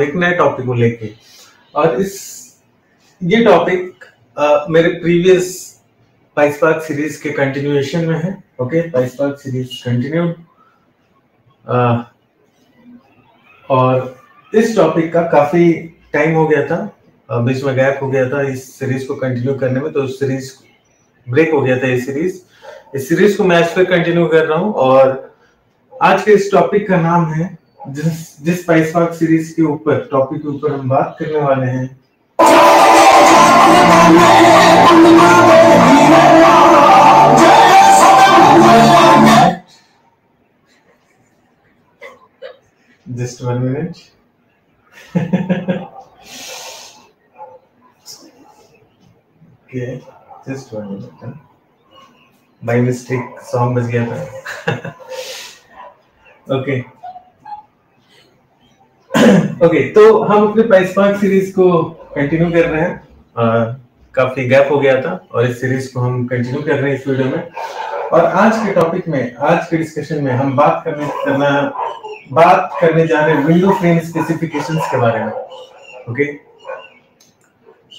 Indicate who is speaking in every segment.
Speaker 1: एक नए टॉपिक को लेके। और ये टॉपिक मेरे प्रीवियस पाइसपार्क सीरीज के कंटिन्यूएशन में है। Okay, PySpark series continued. और इस टॉपिक का काफी टाइम हो गया था, बीच में गैप हो गया था इस सीरीज को कंटिन्यू करने में, तो सीरीज ब्रेक हो गया था। इस सीरीज को मैं आज फिर कंटिन्यू कर रहा हूँ। और आज के इस टॉपिक का नाम है, जिस पाइसपार्क सीरीज के ऊपर टॉपिक के ऊपर हम बात करने वाले हैं, just 1 minute. Okay, just 1 minute, by mistake song बज गया था। ओके ओके, तो हम अपने पाइसपार्क सीरीज को कंटिन्यू कर रहे हैं। काफी गैप हो गया था और इस सीरीज को हम कंटिन्यू कर रहे हैं इस वीडियो में। और आज के टॉपिक में, आज के डिस्कशन में हम बात करने जा रहे हैं विंडो फ्रेम स्पेसिफिकेशंस के बारे में। ओके,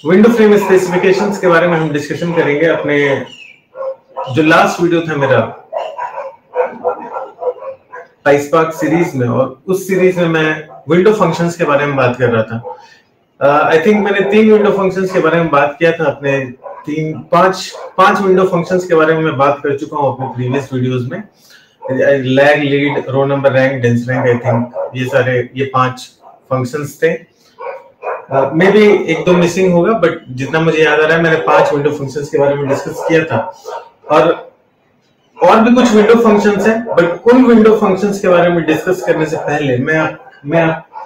Speaker 1: विंडो फ्रेम स्पेसिफिकेशंस के बारे में हम डिस्कशन करेंगे। अपने जो लास्ट वीडियो था मेरा पाइसपार्क सीरीज में, और उस सीरीज में मैं विंडो फंक्शंस के बारे में बात कर रहा था। आई थिंक मैंने 3 विंडो फंक्शंस के बारे में बात किया था। अपने 5 विंडो फंक्शंस के बारे में मैं बात कर चुका हूं अपने प्रीवियस वीडियोस में। Lag, lead, row number, rank, dense rank, I think ये 5 फंक्शंस थे। मे बी 1-2 मिसिंग होगा, बट जितना मुझे याद आ रहा है मैंने 5 विंडो फंक्शंस के बारे में डिस्कस किया था। और भी कुछ विंडो फंक्शंस हैं, बट उन विंडो फंक्शंस के बारे में डिस्कस करने से पहले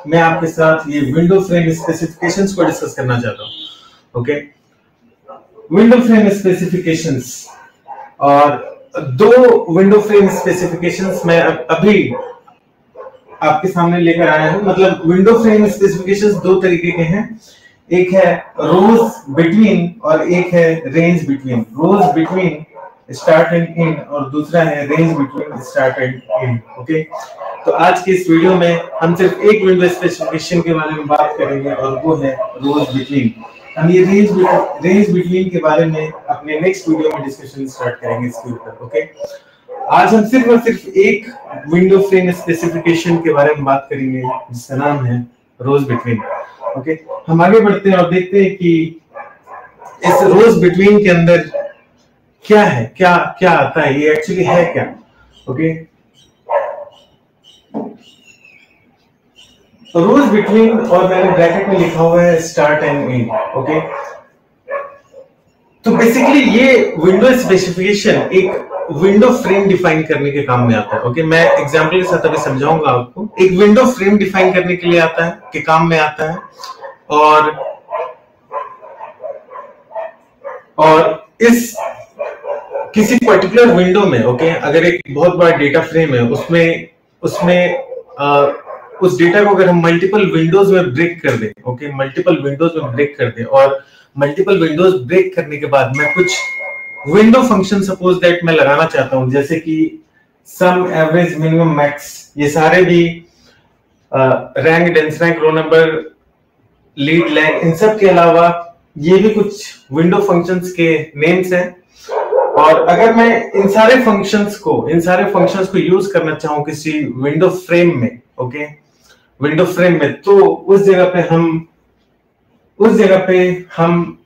Speaker 1: मैं आपके साथ ये विंडो फ्रेम स्पेसिफिकेशंस को डिस्कस करना चाहता हूं। ओके, विंडो फ्रेम स्पेसिफिकेशंस, और 2 विंडो फ्रेम स्पेसिफिकेशंस मैं अभी आपके सामने लेकर आया हूं। मतलब विंडो फ्रेम स्पेसिफिकेशंस 2 तरीके के हैं। एक है रोज बिटवीन और एक है range between. Rows between start and end, और दूसरा है range between start and end. Okay, तो आज के इस वीडियो में हम सिर्फ एक विंडो स्पेसिफिकेशन के बारे में बात करेंगे, और वो है रोज बिटवीन। हम ये रेंज बिटवीन के बारे में अपने नेक्स्ट वीडियो में डिस्कशन स्टार्ट करेंगे इसके ऊपर। ओके, आज हम सिर्फ और सिर्फ एक विंडो फ्रेम स्पेसिफिकेशन के बारे में बात करेंगे जिसका नाम है रोज बिटवीन। ओके, हम आगे बढ़ते हैं और देखते हैं कि इस रोज बिटवीन के अंदर क्या है, क्या आता है, ये एक्चुअली है क्या। ओके, रोज बिटवीन, और मैंने ब्रैकेट में लिखा हुआ है स्टार्ट एंड एंड। ओके, तो बेसिकली ये विंडो स्पेसिफिकेशन एक विंडो फ्रेम डिफाइन करने के काम में आता है। ओके, मैं एग्जांपल के साथ अभी समझाऊंगा आपको। एक विंडो फ्रेम डिफाइन करने के लिए आता है, के काम में आता है। और इस किसी पर्टिकुलर विंडो में, ओके, अगर एक बहुत बड़ा डेटा फ्रेम है, उसमें उस डेटा को अगर हम मल्टीपल विंडोज में ब्रेक कर दें, ओके, मल्टीपल विंडोज में ब्रेक कर दें, और मल्टीपल विंडोज ब्रेक करने के बाद मैं कुछ विंडो फंक्शन सपोज दैट मैं लगाना चाहता हूं, जैसे कि सम, एवरेज, मिनिमम, मैक्स, ये सारे भी rank, dense rank, row number, lead, lag, इन सब के अलावा ये भी कुछ विंडो फंक्शंस के नेम्स हैं। और अगर मैं इन सारे फंक्शंस को यूज करना चाहूं किसी विंडो फ्रेम में, ओके, विंडो फ्रेम में, तो उस जगह पे हम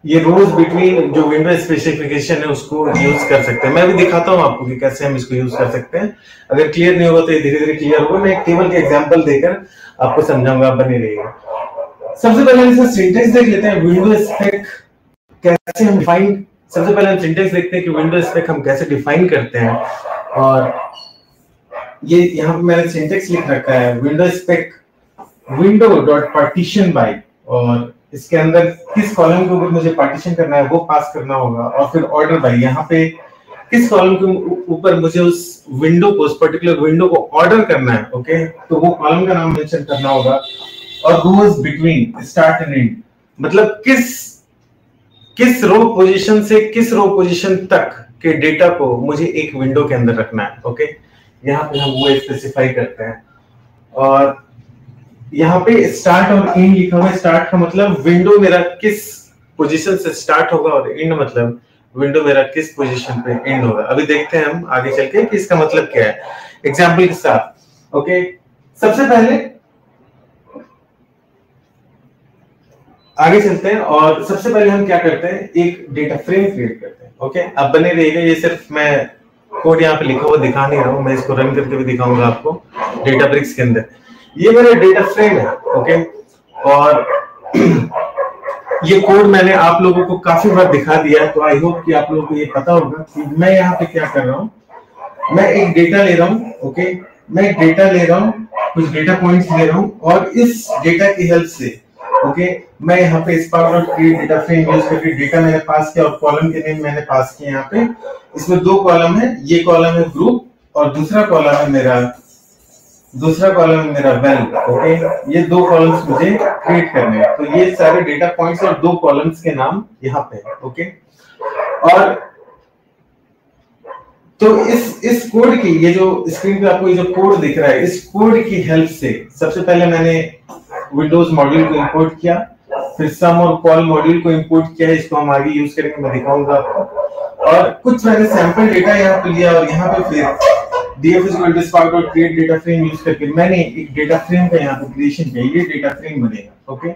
Speaker 1: ये रोज बिटवीन जो विंडो स्पेसिफिकेशन है उसको यूज कर सकते हैं। मैं भी दिखाता हूं आपको कि कैसे हम इसको यूज कर सकते हैं। अगर क्लियर नहीं होगा तो ये धीरे धीरे क्लियर होगा। मैं एक टेबल के एग्जांपल देकर आपको समझाऊंगा, आप बने रहिएगा। सबसे पहले इसका सिंटेक्स देख लेते हैं। विंडो स्पेक कैसे हम डिफाइन, सबसे पहले हम सिंटेक्स देखते हैं कि विंडो स्पेक हम कैसे डिफाइन करते हैं। और ये यहाँ पे मैंने सिंटेक्स लिख रखा है, window spec window dot partition by, और इसके अंदर किस कॉलम को मुझे पार्टीशन करना है वो पास करना होगा, और फिर ऑर्डर बाय, यहाँ पे किस कॉलम के ऊपर मुझे उस विंडो को, उस पर्टिकुलर विंडो को ऑर्डर करना है, ओके, तो वो कॉलम का नाम मेंशन करना होगा। और rows between start and and, मतलब किस रो पोजीशन से किस रो पोजीशन तक के डेटा को मुझे एक विंडो के अंदर रखना है। ओके, यहाँ पे हम वो स्पेसिफाई करते हैं। और यहाँ पे स्टार्ट और एंड लिखा हुआ है। स्टार्ट का मतलब विंडो मेरा किस पोजीशन से स्टार्ट होगा और एंड मतलब विंडो मेरा किस पोजीशन पे एंड होगा। अभी देखते हैं हम आगे चल के कि इसका मतलब क्या है एग्जाम्पल के साथ। ओके, सबसे पहले आगे चलते हैं और सबसे पहले हम क्या करते हैं, एक डेटा फ्रेम क्रिएट करते हैं। ओके, अब बने रहिएगा, ये सिर्फ मैं कोड यहाँ पे लिखा हुआ दिखा नहीं रहा हूँ, मैं इसको रन करके भी दिखाऊंगा आपको डेटाब्रिक्स के अंदर। ये मेरा डेटा फ्रेम है। ओके, और ये कोड मैंने आप लोगों को काफी बार दिखा दिया है, तो आई होप कि आप लोगों को ये पता होगा कि मैं यहाँ पे क्या कर रहा हूँ। मैं एक डेटा ले रहा हूँ। ओके, मैं एक डेटा ले रहा हूँ, कुछ डेटा पॉइंट्स ले रहा हूँ और इस डेटा की हेल्प से मैं यहाँ पे spark dot create data frame use करके डेटा मैंने पास किया और कॉलम के नेम मैंने पास किए। यहाँ पे इसमें दो कॉलम है, ये कॉलम है ग्रुप और दूसरा कॉलम है मेरा वेल। ओके, ये दो कॉलम्स मुझे क्रिएट करने हैं, तो ये सारे डेटा पॉइंट्स और दो कॉलम्स के नाम यहाँ पे है। ओके, और तो इस कोड की, ये जो स्क्रीन पे आपको ये जो कोड दिख रहा है, इस कोड की हेल्प से सबसे पहले मैंने विंडोज मॉड्यूल को इंपोर्ट किया, फिर सम और कॉल मॉड्यूल को इंपोर्ट किया, इसको हम आगे यूज करेंगे, मैं दिखाऊंगा आपको। और कुछ मैंने सैंपल डेटा यहाँ पे लिया और यहाँ पे फिर df=spark.create डेटा फ्रेम यूज करके मैंने एक डेटा फ्रेम का यहाँ पे क्रिएशन किया, ये डेटा फ्रेम बनेगा। ओके,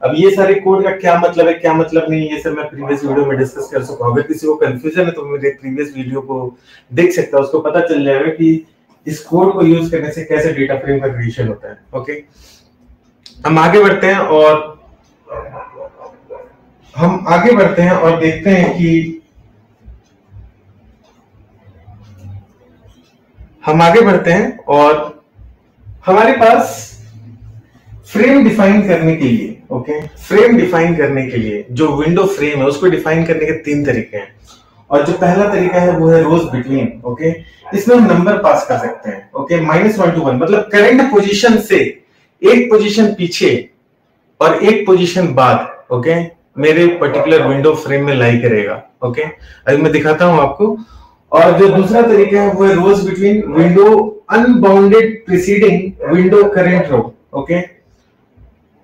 Speaker 1: अब ये सारे कोड का क्या मतलब है, क्या मतलब नहीं, ये सब मैं प्रीवियस वीडियो में डिस्कस कर चुका हूं। अगर किसी को कंफ्यूजन है तो मेरे प्रीवियस वीडियो को देख सकता है, उसको पता चल जाएगा कि इस कोड को यूज करने से कैसे डेटा फ्रेम का क्रिएशन होता है। ओके, हम आगे बढ़ते हैं और देखते हैं कि हमारे पास फ्रेम डिफाइन करने के लिए, फ्रेम डिफाइन करने के लिए जो विंडो फ्रेम है उसको डिफाइन करने के तीन तरीके हैं। और जो पहला तरीका है वो है रोज बिटवीन। ओके, इसमें हम नंबर पास कर सकते हैं। ओके, -1 to 1 मतलब करंट पोजीशन से एक पोजीशन पीछे और एक पोजीशन बाद मेरे पर्टिकुलर विंडो फ्रेम में लाई करेगा। ओके, अभी मैं दिखाता हूं आपको। और जो दूसरा तरीका है वो है rows between window unbounded preceding window current row. Okay,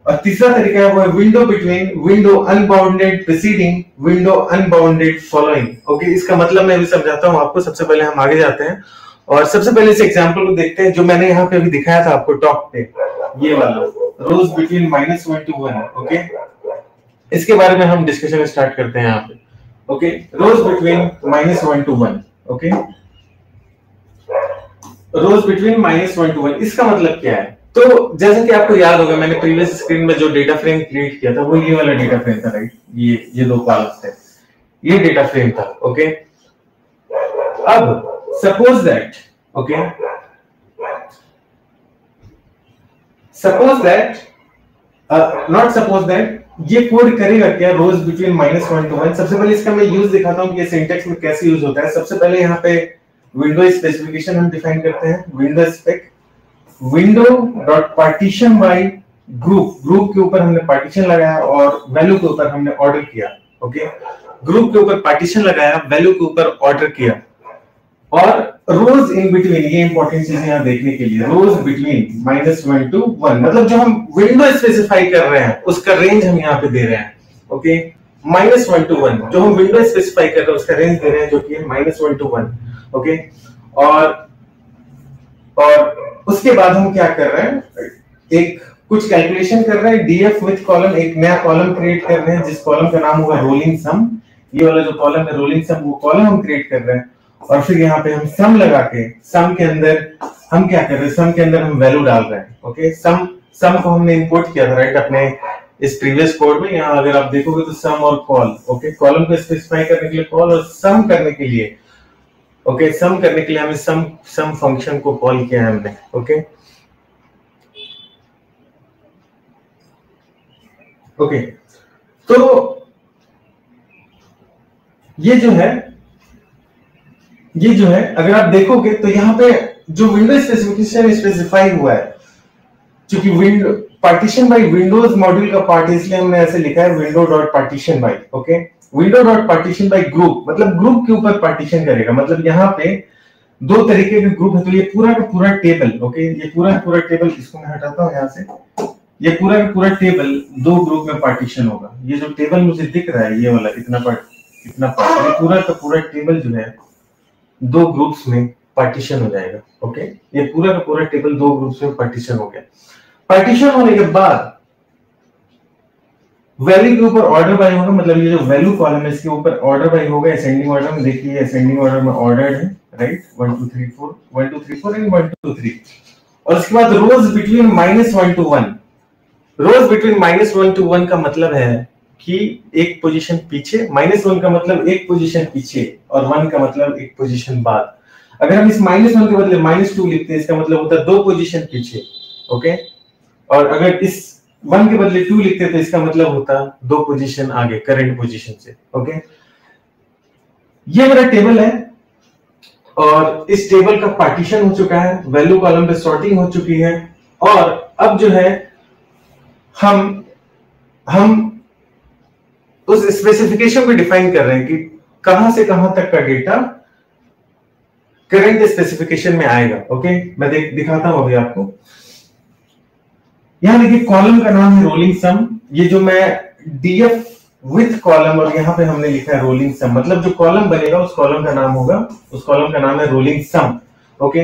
Speaker 1: और तीसरा तरीका है वो है window between window unbounded preceding window unbounded following. Okay, इसका मतलब मैं अभी समझाता हूं आपको। सबसे पहले हम आगे जाते हैं और सबसे पहले इस एग्जांपल को देखते हैं जो मैंने यहाँ पे अभी दिखाया था आपको टॉप पे, ये वाला रोज बिटवीन -1 to 1। ओके, इसके बारे में हम डिस्कशन स्टार्ट करते हैं यहाँ पे। Okay, rows between -1 to 1। Okay, rows between -1 to 1 इसका मतलब क्या है? तो जैसे कि आपको याद होगा, मैंने प्रीवियस स्क्रीन में जो डेटा फ्रेम क्रिएट किया था वो ये वाला डेटा फ्रेम था, राइट? ये दो कॉलम्स थे, ये डेटा फ्रेम था। ओके, अब suppose that not suppose that ये कोड करेगा क्या रोज बिटवीन -1 to 1। सबसे पहले इसका मैं यूज दिखाता हूं कि ये सिंटैक्स में कैसे यूज होता है। सबसे पहले यहाँ पे विंडो स्पेसिफिकेशन हम डिफाइन करते हैं, window spec window dot partition by group के ऊपर हमने पार्टीशन लगाया और वैल्यू के ऊपर हमने ऑर्डर किया। ओके, ग्रुप के ऊपर पार्टीशन लगाया, वैल्यू के ऊपर ऑर्डर किया और रोज इन बिटवीन, ये इंपॉर्टेंट चीज है यहाँ देखने के लिए, रोज बिटवीन -1 to 1 मतलब जो हम विंडो स्पेसिफाई कर रहे हैं उसका रेंज हम यहाँ पे दे रहे हैं। ओके, -1 to 1 जो हम विंडो स्पेसिफाई कर रहे हैं उसका रेंज दे रहे हैं जो कि है -1 to 1। ओके, और उसके बाद हम क्या कर रहे हैं, एक कुछ कैलकुलेशन कर रहे हैं, डीएफ विथ कॉलम, एक नया कॉलम क्रिएट कर रहे हैं जिस कॉलम का नाम होगा रोलिंग सम। ये वाला जो कॉलम है रोलिंग सम, वो कॉलम हम क्रिएट कर रहे हैं और फिर यहाँ पे हम सम लगा के सम के अंदर हम क्या कर रहे हैं, सम के अंदर हम वैल्यू डाल रहे हैं। ओके, सम को हमने इंपोर्ट किया था, राइट, अपने इस प्रीवियस कोड में। यहाँ अगर आप देखोगे तो सम और कॉल, ओके, कॉलम को स्पेसिफाई करने के लिए कॉल और सम करने के लिए, ओके, सम करने के लिए हमें सम फंक्शन को कॉल किया है हमने। ओके, ओके, तो ये जो है अगर आप देखोगे तो यहाँ पे जो विंडो स्पेसिफिकेशन स्पेसिफाई हुआ है, क्योंकि window partition by windows module का पार्ट, इसलिए हमने ऐसे लिखा है window dot partition by. Okay, window dot partition by group मतलब ग्रुप के ऊपर पार्टीशन करेगा, मतलब यहाँ पे दो तरीके के ग्रुप है, तो ये पूरा का पूरा टेबल, ओके, ये पूरा का पूरा टेबल, इसको मैं हटाता हूँ यहाँ से, ये पूरा का पूरा टेबल दो ग्रुप में पार्टीशन होगा। ये जो टेबल मुझे दिख रहा है, ये वाला इतना पार्ट, ये पूरा का पूरा टेबल जो है दो ग्रुप्स में पार्टीशन हो जाएगा। ओके, ये पूरा का पूरा टेबल दो ग्रुप्स में पार्टीशन हो गया। पार्टीशन होने के बाद वैल्यू के ऊपर ऑर्डर बाय होगा, मतलब ये जो वैल्यू कॉलम है इसके ऊपर ऑर्डर बाय होगा असेंडिंग ऑर्डर में। देखिए असेंडिंग ऑर्डर में ऑर्डर्ड है, राइट, 1 2 3 4 1 2 3 4 एंड 1 2 3। और उसके बाद rows between -1 to 1, rows between -1 to 1 का मतलब है कि एक पोजीशन पीछे, -1 का मतलब एक पोजीशन पीछे और 1 का मतलब एक पोजीशन बाद। अगर हम इस -1 के बदले -2 लिखते हैं, इसका मतलब होता है दो पोजीशन पीछे। ओके, और अगर इस 1 के बदले 2 लिखते हैं तो इसका मतलब होता दो पोजीशन आगे करंट पोजीशन से। ओके, ये मेरा टेबल है और इस टेबल का पार्टीशन हो चुका है, वैल्यू कॉलम पे सॉर्टिंग हो चुकी है। और अब जो है हम उस स्पेसिफिकेशन को डिफाइन कर रहे हैं कि कहां से कहां तक का डेटा करंट स्पेसिफिकेशन में आएगा। ओके, मैं दिखाता हूं अभी आपको। यहां देखिए कॉलम का नाम है रोलिंग सम, ये जो मैं डीएफ विथ कॉलम और यहां पे हमने लिखा है रोलिंग सम, मतलब जो कॉलम बनेगा उस कॉलम का नाम होगा, उस कॉलम का नाम है रोलिंग सम। ओके,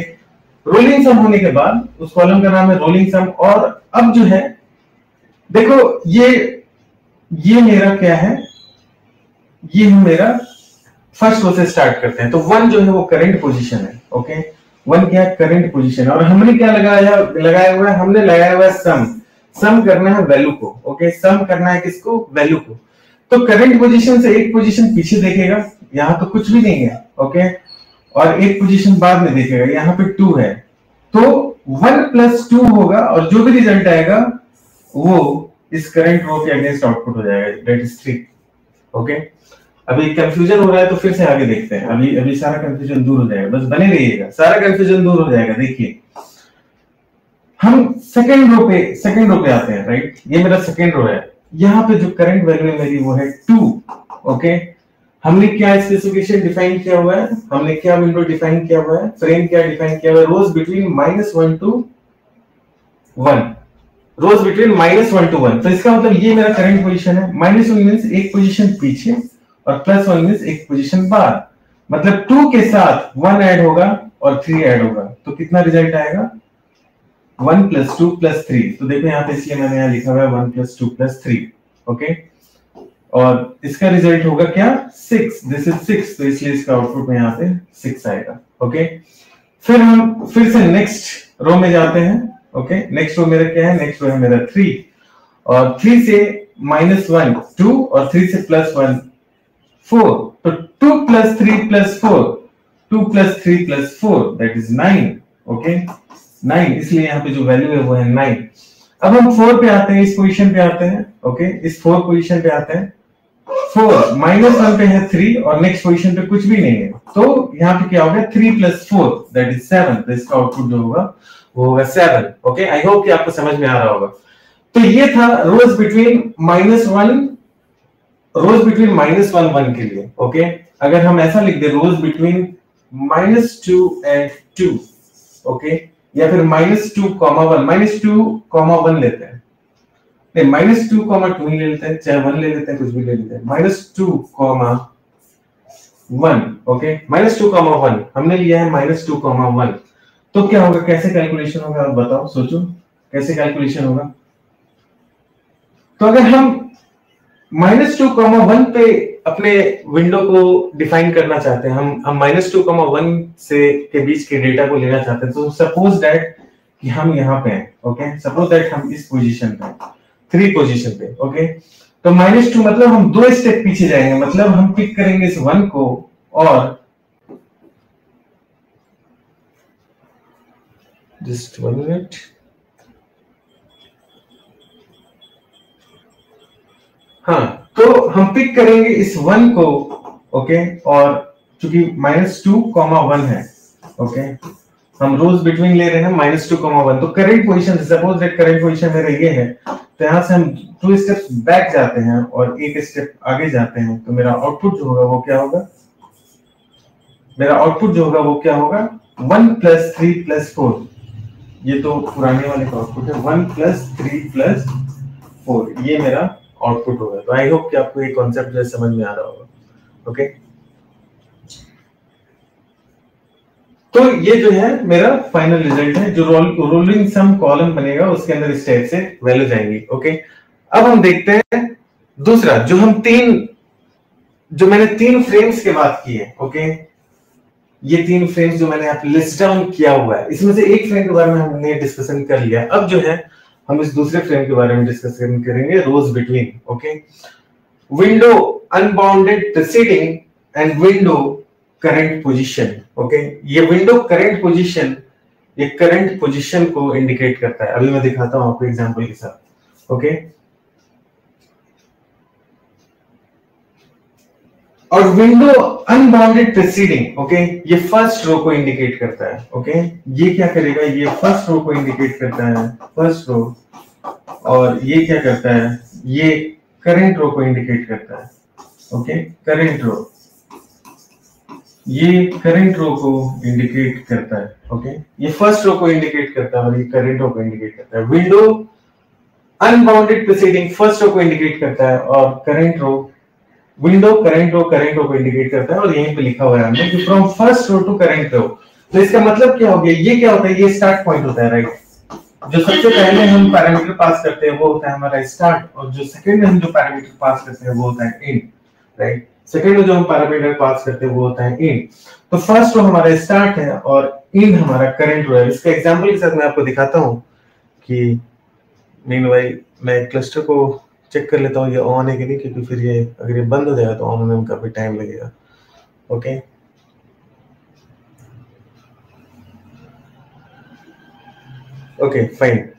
Speaker 1: रोलिंग सम होने के बाद उस कॉलम का नाम है रोलिंग सम। और अब जो है देखो ये मेरा क्या है, ये मेरा फर्स्ट रो से स्टार्ट करते हैं। तो 1 जो है वो करंट पोजीशन है। ओके, 1 क्या है, करंट पोजीशन। और हमने क्या लगाया हुआ है, हमने लगाया हुआ है सम करना है वैल्यू को। ओके, सम करना है किसको, वैल्यू को। तो करंट पोजीशन से एक पोजीशन पीछे देखेगा, यहां तो कुछ भी नहीं है। ओके, और एक पोजीशन बाद में देखेगा, यहां पे 2 है, तो 1 + 2 होगा और जो भी रिजल्ट आएगा वो इस करंट रो के अगेंस्ट आउटपुट हो जाएगा, दैट इज 3। ओके, अभी कंफ्यूजन हो रहा है तो फिर से आगे देखते हैं। अभी सारा कंफ्यूजन दूर हो जाएगा, बस बने रहिएगा, सारा कंफ्यूजन दूर हो जाएगा। देखिए हम सेकंड रो पे आते हैं, राइट, ये मेरा सेकंड रो है। यहाँ पे जो करंट वैल्यू है मेरी वो है 2। ओके, हमने क्या स्पेसिफिकेशन डिफाइन किया हुआ है, हमने क्या विंडो डिफाइन किया हुआ है, फ्रेम क्या डिफाइन किया हुआ है, rows between -1 to 1, rows between -1 to 1। तो इसका मतलब ये मेरा करंट पोजीशन है। -1 मींस एक पोजीशन पीछे और +1 मींस एक पोजीशन बाद, मतलब 2 के साथ 1 ऐड होगा और 3 ऐड होगा, तो कितना रिजल्ट आएगा, 1 + 2 + 3। तो देखो यहाँ पे, इसलिए मैंने यहाँ लिखा हुआ है 1 + 2 + 3। ओके, और इसका रिजल्ट होगा क्या, 6, दिस इज 6, तो इसलिए इसका आउटपुट में यहाँ पे 6 आएगा। ओके, फिर हम फिर से नेक्स्ट रो में जाते हैं। ओके, नेक्स्ट रो मेरा क्या है, नेक्स्ट रो है मेरा 3, और 3 से -1 2 और 3 से +1 4, तो 2 + 3 + 4, 2 + 3 + 4 दैट इज 9। ओके, 9, इसलिए यहाँ पे जो वैल्यू है वो है 9। अब हम 4 पे आते हैं, इस पोजीशन पे आते हैं। ओके, इस 4 पोजीशन पे आते हैं। 4 -1 पे है 3 और नेक्स्ट पोजीशन पे कुछ भी नहीं है, तो यहाँ पे क्या होगा, 3 + 4 दैट इज 7। तो इसका आउटपुट जो होगा वो होगा 7। ओके, आई होप कि आपको समझ में आ रहा होगा। तो ये था रोज बिटवीन -1 1 के लिए। ओके, अगर हम ऐसा लिख दे, रोज बिटवीन -2 and 2, ओके, या फिर -2, 1 -2, 1 लेते हैं, नहीं -2, 2 ही ले लेते हैं, चाहे 1 ले लेते हैं, कुछ भी ले लेते हैं। -2, 1, ओके, -2, 1 हमने लिया है, -2, 1। तो क्या होगा, कैसे कैलकुलेशन होगा, आप बताओ, सोचो कैसे कैलकुलेशन होगा। तो अगर हम -2, 1 पे अपने विंडो को डिफाइन करना चाहते हैं, हम -2, 1 से के बीच के डेटा को लेना चाहते हैं, तो सपोज दैट कि हम यहाँ पे हैं। ओके, सपोज दैट हम इस पोजीशन पे, 3 पोजीशन पे। ओके, तो -2 मतलब हम 2 स्टेप पीछे जाएंगे, मतलब हम पिक करेंगे इस 1 को और जस्ट 1 मिनट, हाँ, तो हम पिक करेंगे इस 1 को। ओके, और चूंकि -2, 1 है, ओके, हम रोज बिटवीन ले रहे हैं -2, 1, तो current position, suppose that current position मेरा ये है, तो यहां से हम 2 स्टेप्स बैक जाते हैं और 1 स्टेप आगे जाते हैं, तो मेरा आउटपुट जो होगा वो क्या होगा, मेरा आउटपुट जो होगा वो क्या होगा, 1+3+4, ये तो पुराने वाले का आउटपुट है। 1+3+4 ये मेरा आउटपुट होगा। तो आई होप कि आपको ये कॉन्सेप्ट जो समझ में आ रहा होगा। ओके, तो ये जो है मेरा फाइनल रिजल्ट है। जो रोलिंग सम कॉलम बनेगा उसके अंदर इस टाइप से वैल्यू जाएंगी। ओके, अब हम देखते हैं दूसरा, जो मैंने 3 फ्रेम्स की बात की है। ओके, ये 3 फ्रेम्स जो मैंने आप लिस्ट डाउन किया हुआ है, इसमें से एक फ्रेम के बारे में हमने डिस्कशन कर लिया। अब जो है हम इस दूसरे फ्रेम के बारे में डिस्कशन करेंगे, rows between. Okay, window unbounded preceding and window current position. Okay, ये विंडो करंट पोजीशन, ये करंट पोजीशन को इंडिकेट करता है। अभी मैं दिखाता हूं आपको एग्जांपल के साथ। ओके, और विंडो अनबाउंडेड प्रीसीडिंग, ओके, ये फर्स्ट रो को इंडिकेट करता है। ओके, ये क्या करेगा, ये फर्स्ट रो को इंडिकेट करता है, फर्स्ट रो। और ये क्या करता है, ये करंट रो को इंडिकेट करता है। ओके, करंट रो, ये करंट रो को इंडिकेट करता है। ओके, ये फर्स्ट रो को इंडिकेट करता है और ये करंट रो को इंडिकेट करता है। Window unbounded preceding first row को इंडिकेट करता है और current row, window current row को इंडिकेट करता है। और यहीं पे लिखा हुआ है हमने कि from first row to current row. तो इसका मतलब क्या हो गया, ये क्या होता है, ये स्टार्ट पॉइंट होता है, राइट। जो सबसे पहले हम पैरामीटर पास करते हैं वो होता है हमारा स्टार्ट, और जो सेकंड में हम जो पैरामीटर पास करते हैं वो होता है एंड, राइट। सेकंड में जो हम पैरामीटर पास करते हैं वो होता है एंड। तो फर्स्ट रो हमारा स्टार्ट है और एंड हमारा करंट रो है। इसका एग्जांपल के साथ मैं आपको दिखाता हूं कि मीन भाई मैं क्लस्टर को चेक कर लेता हूँ ये ऑन है कि नहीं, क्योंकि फिर ये अगर ये बंद हो जाएगा तो ऑन होने में काफी टाइम लगेगा। Okay, okay fine.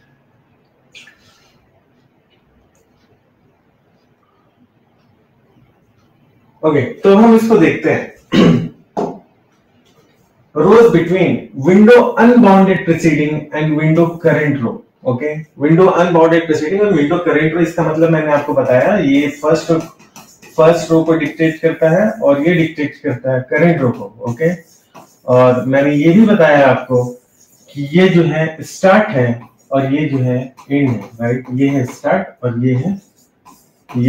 Speaker 1: ओके, तो हम इसको देखते हैं। Rows between window unbounded preceding and window current row. Okay, window unbounded preceding और विंडो करंट रो, इसका मतलब मैंने आपको बताया ये फर्स्ट रो को डिक्टेट करता है और ये डिक्टेट करता है करंट रो को। ओके, और मैंने ये भी बताया आपको कि ये जो है स्टार्ट है और ये जो है एंड है, राइट। ये है स्टार्ट और ये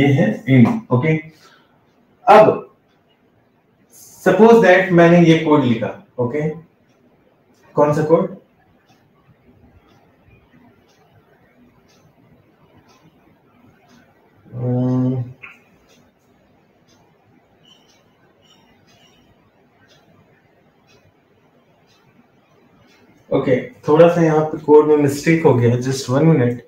Speaker 1: है एंड। ओके, अब सपोज दैट मैंने ये कोड लिखा। ओके, कौन सा कोड, ओके, थोड़ा सा यहाँ पे कोड में मिस्टेक हो गया, just 1 minute.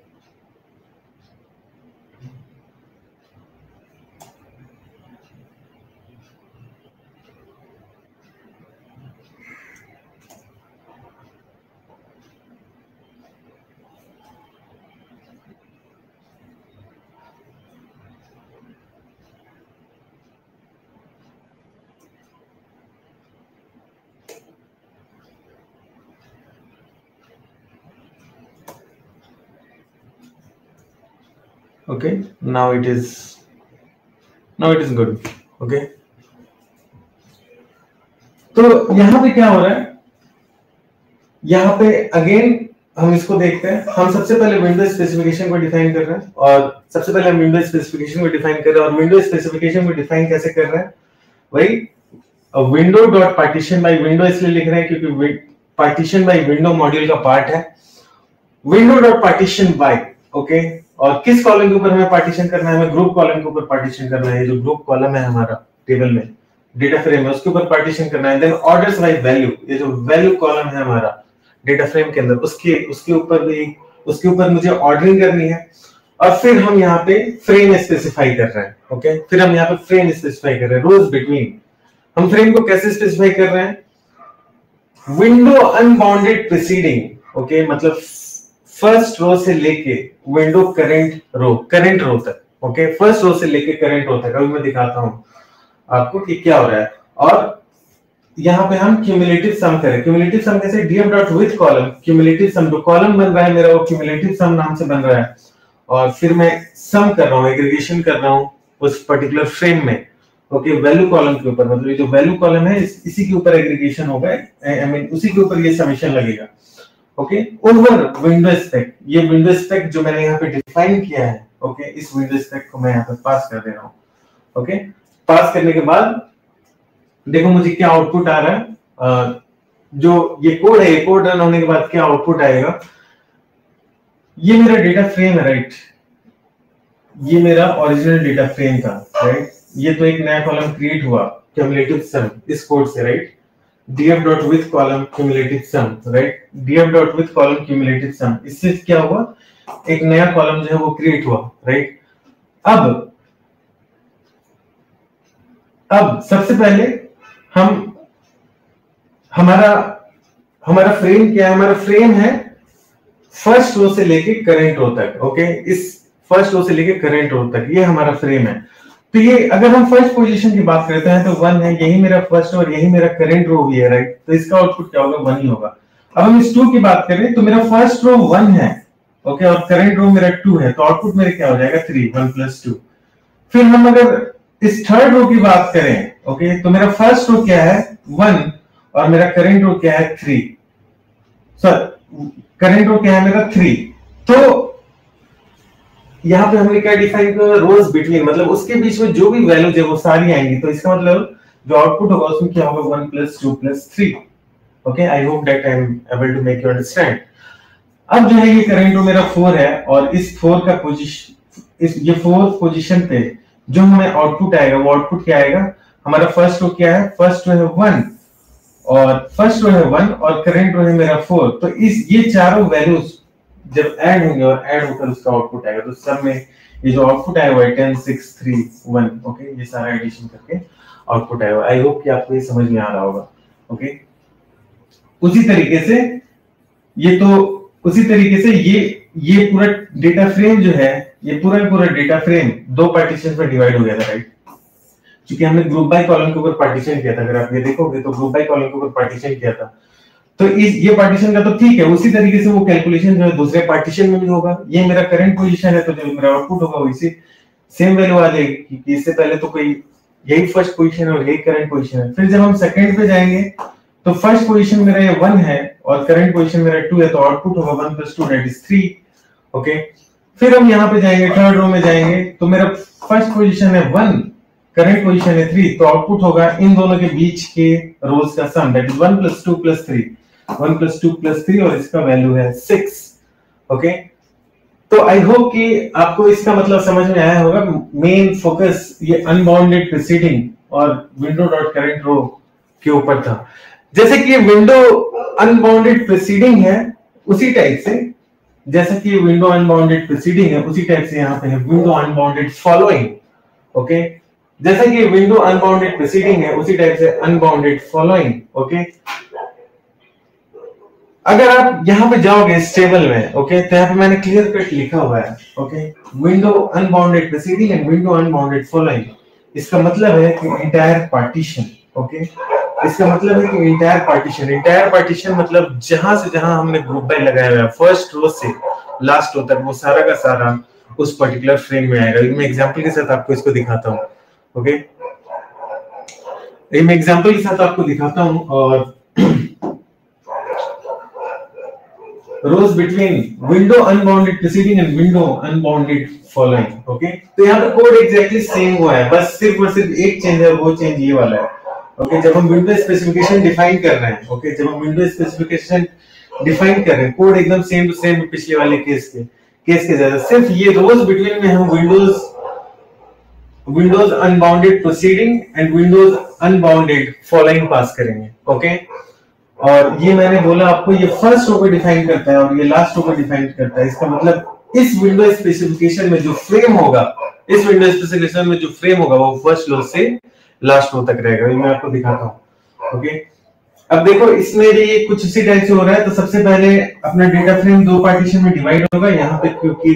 Speaker 1: Okay, now it is good. Okay, तो यहाँ पे क्या हो रहा है, यहाँ पे अगेन हम इसको देखते हैं। हम सबसे पहले विंडो स्पेसिफिकेशन को डिफाइन कर रहे हैं और सबसे पहले हम विंडो स्पेसिफिकेशन को डिफाइन कर रहे हैं। और विंडो स्पेसिफिकेशन को डिफाइन कैसे कर रहे हैं, वही window dot partition by window इसलिए लिख रहे हैं क्योंकि पार्टीशन बाय विंडो मॉड्यूल का पार्ट है। Window dot partition by, okay, और किस कॉलम के ऊपर हमें पार्टीशन करना है, हमें ग्रुप कॉलम के ऊपर पार्टीशन करना है। ये जो ग्रुप कॉलम है हमारा टेबल में डेटा फ्रेम है उसके ऊपर पार्टीशन करना है। देन ऑर्डर्स बाय वैल्यू, ये जो वैल्यू कॉलम है हमारा डेटा फ्रेम के अंदर, उसके ऊपर मुझे ऑर्डरिंग करनी है। और फिर हम यहाँ पे फ्रेम स्पेसिफाई कर रहे हैं। ओके, फिर हम यहाँ पे फ्रेम स्पेसिफाई कर रहे हैं। रोज बिटवीन हम फ्रेम को कैसे स्पेसिफाई कर रहे हैं, विंडो अनबाउंडेड प्रीसीडिंग, ओके, मतलब फर्स्ट रो से लेके विंडो करंट रो तक। ओके, फर्स्ट रो से लेके करंट रो तक। अभी मैं दिखाता हूं आपको कि क्या हो रहा है। और यहाँ पे हम क्यूमुलेटिव सम करें। क्यूमुलेटिव सम कैसे, df dot with column cumulative sum, जो कॉलम बन रहा है मेरा वो क्यूमुलेटिव सम नाम से बन रहा है। और फिर मैं सम कर रहा हूँ, एग्रीगेशन कर रहा हूँ उस पर्टिकुलर फ्रेम में। ओके, वैल्यू कॉलम के ऊपर, मतलब ये जो वैल्यू कॉलम है इसी के ऊपर एग्रीगेशन होगा, आई मीन उसी के ऊपर ये समेशन लगेगा। ओके, ओवर विंडो स्पेक, ये विंडो स्पेक जो मैंने यहाँ पे डिफाइन किया है, ओके, इस विंडो स्पेक को मैं यहाँ पे पास कर दे रहा हूँ। ओके, पास करने के बाद देखो मुझे क्या आउटपुट आ रहा है। जो ये कोड है, कोड रन होने के बाद क्या आउटपुट आएगा, ये मेरा डेटा फ्रेम है, राइट, ये मेरा ओरिजिनल डेटा फ्रेम था, राइट। ये तो एक नया कॉलम क्रिएट हुआ क्यूमुलेटिव सम इस कोड से, राइट, df.with कॉलम क्यूमुलेटिव सम, राइट, df.with कॉलम क्यूमुलेटिव सम, इससे क्या हुआ, एक नया कॉलम जो है वो क्रिएट हुआ, राइट। अब सबसे पहले हम हमारा फ्रेम क्या है, हमारा फ्रेम है फर्स्ट रो से लेके करंट रो तक। ओके, इस फर्स्ट रो से लेके करंट रो तक ये हमारा फ्रेम है। तो ये अगर हम फर्स्ट पोजीशन की बात करते हैं तो 1 है, यही मेरा फर्स्ट और यही मेरा करंट रो भी है, राइट। तो इसका आउटपुट क्या होगा, 1 ही होगा। अब हम इस 2 की बात करें तो मेरा फर्स्ट रो 1 है, ओके, और करंट रो मेरा 2 है, तो आउटपुट मेरे क्या हो जाएगा, 3, 1 + 2। फिर हम अगर इस थर्ड रो की बात करें, ओके, तो मेरा फर्स्ट रो क्या है, 1, और मेरा करंट रो क्या है, 3, करंट रो क्या है मेरा, 3। तो यहां पे हमने क्या डिफाइन किया, रोज बिटवीन, मतलब उसके बीच में जो भी वैल्यूज है वो सारी आएंगी। तो इसका मतलब जो आउटपुट होगा उसमें क्या होगा, 1 + 2 + 3। Okay, I hope that I am able to make you understand. अब जो है ये करंट रो मेरा 4 है, और इस 4 का पोजीशन, ये 4th पोजीशन पे जो हमें आउटपुट आएगा वो आउटपुट क्या आएगा, हमारा फर्स्ट रो क्या है, फर्स्ट रो है 1, और फर्स्ट रो है 1 और करंट रो है मेरा 4। तो ये चारों वैल्यूज जब ऐड होंगे और ऐड होकर उसका आउटपुट आएगा, तो सब में ये जो आउटपुट आएगा 10, 6, 3, 1। ओके, ये सारा एडिशन करके आउटपुट आएगा। आई होप कि आपको ये समझ में आ रहा होगा। ओके, उसी तरीके से ये पूरा डेटा फ्रेम जो है, ये पूरा डेटा फ्रेम 2 पार्टीशन में डिवाइड हो गया था, राइट। क्योंकि हमने ग्रुप बाय कॉलम के ऊपर पार्टीशन किया था, अगर आप ये देखोगे तो ग्रुप बाय कॉलम के ऊपर पार्टीशन किया था। तो ये पार्टीशन का तो ठीक है, उसी तरीके से वो कैलकुलेशन जो है दूसरे पार्टीशन में भी होगा। ये मेरा करंट पोजीशन है, तो जो मेरा आउटपुट होगा वो इसी सेम वैल्यू आ जाएगी, क्योंकि इससे पहले तो कोई यही फर्स्ट पोजीशन है और यही करंट पोजीशन है। फिर जब हम सेकंड पे जाएंगे तो फर्स्ट पोजीशन मेरा ये 1 है और करंट पोजीशन मेरा 2 है, तो आउटपुट होगा 1 + 2 दैट इज 3। ओके, फिर हम यहाँ पे जाएंगे, थर्ड रो में जाएंगे, तो मेरा फर्स्ट पोजीशन है 1, करंट पोजीशन है 3, तो आउटपुट होगा इन दोनों के बीच के रोज का सम, दैट इज 1 + 2 + 3, 1 + 2 + 3, और इसका वैल्यू है 6। ओके, तो आई होप कि आपको इसका मतलब समझ में आया होगा। मेन फोकस ये अनबाउंडेड प्रीसीडिंग और विंडो डॉट करंट रो के ऊपर था। जैसे कि विंडो अनबाउंडेड प्रीसीडिंग है, उसी टाइप से जैसे कि विंडो अनबाउंडेड प्रीसीडिंग है, उसी टाइप से यहाँ पे है विंडो अनबाउंडेड फॉलोइंग। ओके, जैसे कि विंडो अनबाउंडेड प्रीसीडिंग है, उसी टाइप से अनबाउंडेड फॉलोइंग। ओके, अगर आप यहाँ पे जाओगे इस टेबल में, ओके, तो यहाँ पे मैंने क्लियर कट लिखा हुआ है, okay, window unbounded preceding and window unbounded following. इसका मतलब है कि इंटायर पार्टीशन। ओके, इसका मतलब है कि इंटायर पार्टीशन मतलब जहां से जहां हमने ग्रुप बाय लगाया हुआ है, फर्स्ट रो से लास्ट रो तक, वो सारा का सारा उस पर्टिकुलर फ्रेम में आएगा। मैं एग्जांपल के साथ आपको इसको दिखाता हूँ। ओके, मैं एग्जांपल के साथ आपको दिखाता हूँ, और rows between window unbounded preceding and window unbounded following. Okay, तो यहाँ पे कोड एग्जैक्टली सेम हुआ है, बस सिर्फ और सिर्फ एक चेंज है, वो चेंज ये वाला है। ओके, जब हम विंडो स्पेसिफिकेशन डिफाइन कर रहे हैं, ओके, जब हम विंडो स्पेसिफिकेशन डिफाइन कर रहे हैं, कोड एकदम सेम टू सेम पिछले वाले केस के जैसा, सिर्फ ये रोज बिटवीन में हम windows unbounded preceding and windows unbounded following pass करेंगे। ओके, और ये मैंने बोला आपको, ये फर्स्ट रो को डिफाइन करता है और ये लास्ट रो को डिफाइन करता है। इसका मतलब इस विंडो स्पेसिफिकेशन में जो फ्रेम होगा, वो फर्स्ट रो से लास्ट रो तक रहेगा। ये मैं आपको दिखाता हूँ। ओके, अब देखो इसमें भी कुछ इसी टाइप से हो रहा है। तो सबसे पहले अपना डेटा फ्रेम 2 पार्टीशन में डिवाइड होगा, यहाँ पे क्योंकि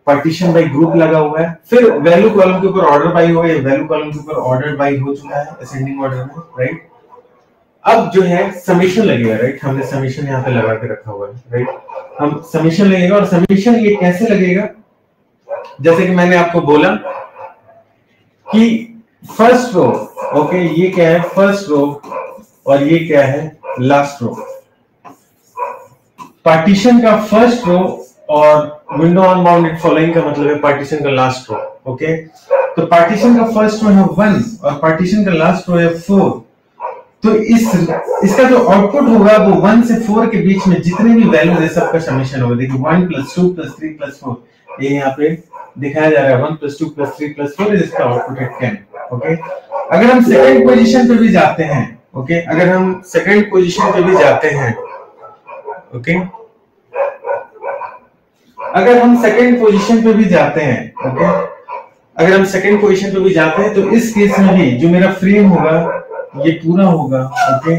Speaker 1: पार्टीशन बाय ग्रुप लगा हुआ है। फिर वैल्यू कॉलम के ऊपर ऑर्डर बाय होगा, ये वैल्यू कॉलम के ऊपर ऑर्डर बाय हो चुका है असेंडिंग ऑर्डर में, राइट। अब जो है समेशन लगेगा, राइट, हमने समेशन यहाँ पे लगा के रखा हुआ है, राइट। हम समेशन लगेगा, और समेशन ये कैसे लगेगा, जैसे कि मैंने आपको बोला कि फर्स्ट रो, ओके, ये क्या है फर्स्ट रो और ये क्या है लास्ट रो। पार्टीशन का फर्स्ट रो और विंडो अनबाउंडेड फॉलोइंग का मतलब है पार्टीशन का लास्ट रो। ओके, तो पार्टीशन का फर्स्ट रो है 1 और पार्टीशन का लास्ट रो है 4। तो इसका जो आउटपुट होगा वो 1 से 4 के बीच में जितने भी वैल्यू है सबका समेशन होगा। देखिए 1 + 2 + 3 + 4 ये यहाँ पे दिखाया जा रहा है। 1 + 2 + 3 + 4 इसका आउटपुट है 10। ओके, अगर हम सेकंड पोजीशन पे भी जाते हैं, ओके, अगर हम सेकंड पोजीशन पे भी जाते हैं, ओके, अगर हम सेकंड पोजीशन पे भी जाते हैं, ओके, अगर हम सेकंड पोजीशन पे भी जाते हैं तो इस केस में भी जो मेरा फ्रेम होगा ये पूरा होगा। ओके,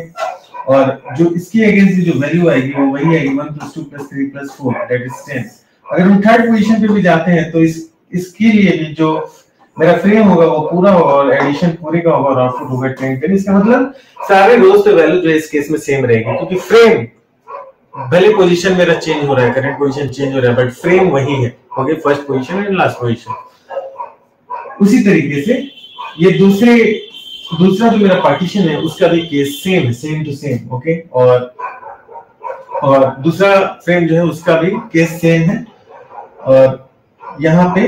Speaker 1: और जो इसकी अगेंस्ट जो वैल्यू आएगी वो वही आएगी 1 + 2 + 3 + 4 दैट इज 10। अगर हम थर्ड पोजीशन पे भी जाते हैं तो इसके लिए भी जो मेरा फ्रेम होगा वो पूरा होगा और एडिशन पूरे का होगा और आउटपुट होगा 10। इसका मतलब सारे रोज पे वैल्यू जो है इस केस में सेम रहेगी, क्योंकि फ्रेम भले पोजीशन मेरा चेंज हो रहा है, करंट पोजीशन चेंज हो रहा है, बट फ्रेम वही है। Okay, first position and last position. उसी तरीके से ये दूसरा जो मेरा पार्टीशन है उसका भी केस सेम है, सेम टू सेम। ओके, और दूसरा फ्रेम जो है उसका भी केस सेम है और यहाँ पे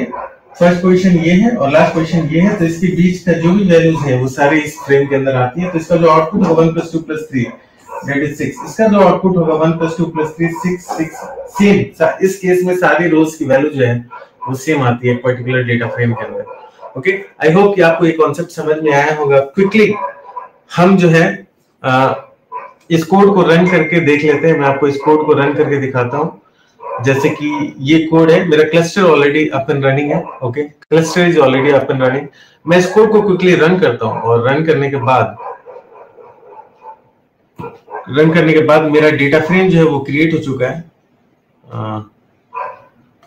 Speaker 1: फर्स्ट पोजीशन ये है और लास्ट पोजीशन ये है, तो इसके बीच का जो भी वैल्यूज है वो सारे इस फ्रेम के अंदर आती है। तो इसका जो आउटपुट होगा 1 + 2 + 3 दैट इज 6। इसका जो आउटपुट होगा 1 + 2 + 3 6 सेम। इस केस में सारी रोज की वैल्यू जो है वो सेम आती है पर्टिकुलर डेटा फ्रेम के अंदर। ओके, आई होप कि आपको ये कॉन्सेप्ट समझ में आया होगा। क्विकली हम जो है इस कोड को रन करके देख लेते हैं। मैं आपको इस कोड को रन करके दिखाता हूँ। जैसे कि ये कोड है, मेरा cluster already up and running है। Okay, cluster is already up and running. मैं इस कोड को क्विकली रन करता हूँ और रन करने के बाद मेरा डेटा फ्रेम जो है वो क्रिएट हो चुका है।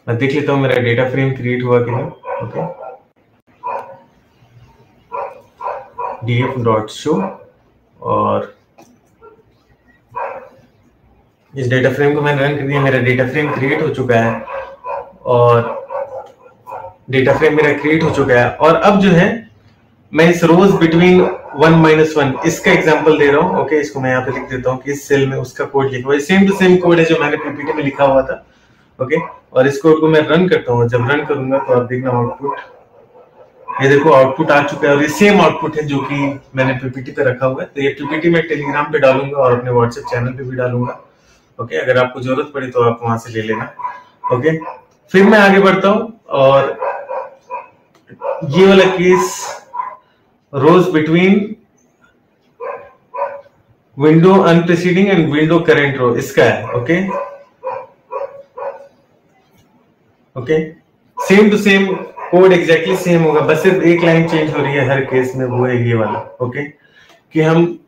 Speaker 1: मैं देख लेता हूँ मेरा डेटा फ्रेम क्रिएट हुआ कि नहीं। ओके, df.show और इस डेटा फ्रेम को मैंने रन कर दिया। मेरा डेटा फ्रेम क्रिएट हो चुका है और अब जो है मैं इस रोज बिटवीन 1 - 1 इसका एग्जांपल दे रहा हूँ। ओके, इसको मैं यहाँ पे लिख देता हूँ कि इस सेल में उसका कोड लिखा हुआ है। सेम टू सेम कोड है जो मैंने पीपीटी में लिखा हुआ था। ओके, और इस कोड को मैं रन करता हूँ। जब रन करूंगा तो आप देखना आउटपुट, ये देखो आउटपुट आ चुका है और ये सेम आउटपुट है जो कि मैंने पीपीटी पे रखा हुआ है। तो ये पीपीटी मैं टेलीग्राम पे डालूंगा और अपने व्हाट्सएप चैनल पे भी डालूंगा। ओके, अगर आपको जरूरत पड़ी तो आप वहां से ले लेना। ओके, फिर मैं आगे बढ़ता हूँ और ये वाला case rows between window unpreceding and window current row इसका है। Okay, same to same code exactly same होगा, बस सिर्फ एक लाइन चेंज हो रही है हर केस में, वो है ये वाला। ओके, कि हम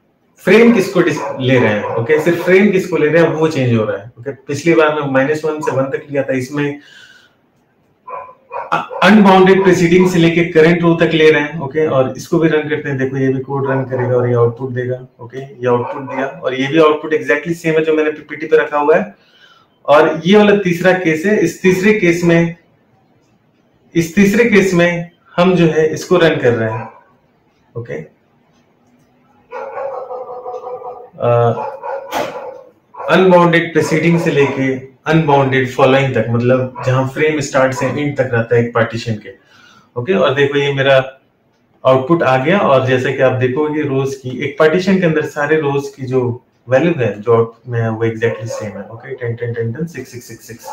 Speaker 1: फ्रेम किसको ले रहे हैं। ओके, सिर्फ फ्रेम किसको ले रहे हैं वो चेंज हो रहा है। ओके, पिछली बार मैं -1 से 1 तक लिया था, इसमें अनबाउंडेड प्रीसीडिंग से लेके करंट रो तक ले रहे हैं। ओके, और इसको भी रन करते हैं। देखो ये भी कोड रन करेगा और ये आउटपुट देगा। ओके, ये आउटपुट दिया और ये भी आउटपुट एग्जैक्टली सेम है जो मैंने पीपीटी पे रखा हुआ है। और ये वाला तीसरा केस है। इस तीसरे केस में हम जो है इसको रन कर रहे हैं। ओके, अनबाउंडेड प्रीसीडिंग से लेके अनबाउंडेड फॉलोइंग तक, मतलब जहां फ्रेम स्टार्ट से एंड तक रहता है एक पार्टीशन के। ओके, और देखो ये मेरा आउटपुट आ गया और जैसे कि आप देखोगे रोज की एक पार्टीशन के अंदर सारे रोज की जो वैल्यू है जो आउटपुट में है वो एग्जैक्टली सेम है। ओके, 10 10 10 10 6 6 6 6।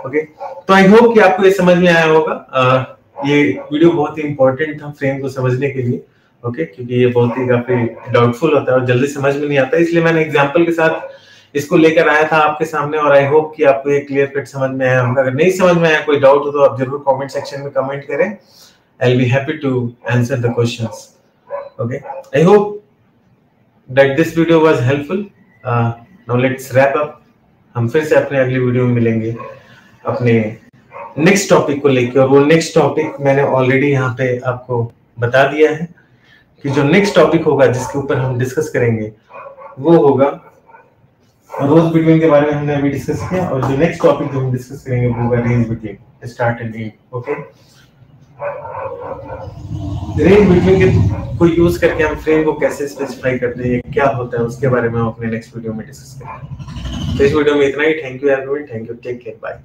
Speaker 1: ओके, तो आई होप कि आपको ये समझ में आया होगा। ये वीडियो बहुत ही इंपॉर्टेंट था फ्रेम को समझने के लिए। ओके, क्योंकि ये बहुत ही काफी डाउटफुल होता है और जल्दी समझ में नहीं आता, इसलिए मैंने एग्जांपल के साथ इसको लेकर आया था आपके सामने। और आई होप कि आपको ये क्लियर कट समझ में आया होगा। अगर नहीं समझ में आया, कोई डाउट हो तो आप जरूर कमेंट सेक्शन में कमेंट करें। I'll be happy to answer the questions. Okay, I hope that this video was helpful. Now let's wrap up. हम फिर से अपने अगली वीडियो में मिलेंगे अपने नेक्स्ट टॉपिक को लेकर। और वो नेक्स्ट टॉपिक मैंने ऑलरेडी यहाँ पे आपको बता दिया है कि जो नेक्स्ट टॉपिक होगा जिसके ऊपर हम डिस्कस करेंगे वो होगा रोज बिटवीन के बारे में हमने अभी डिस्कस किया। और जो नेक्स्ट टॉपिक जो हम डिस्कस करेंगे वो होगा range between, start and end. Okay, range between के को यूज करके हम फ्रेम को कैसे स्पेसिफाई करते हैं, क्या होता है, उसके बारे में हम अपने नेक्स्ट वीडियो में डिस्कस करेंगे। तो इस वीडियो में इतना ही। Thank you everyone, thank you, take care, bye.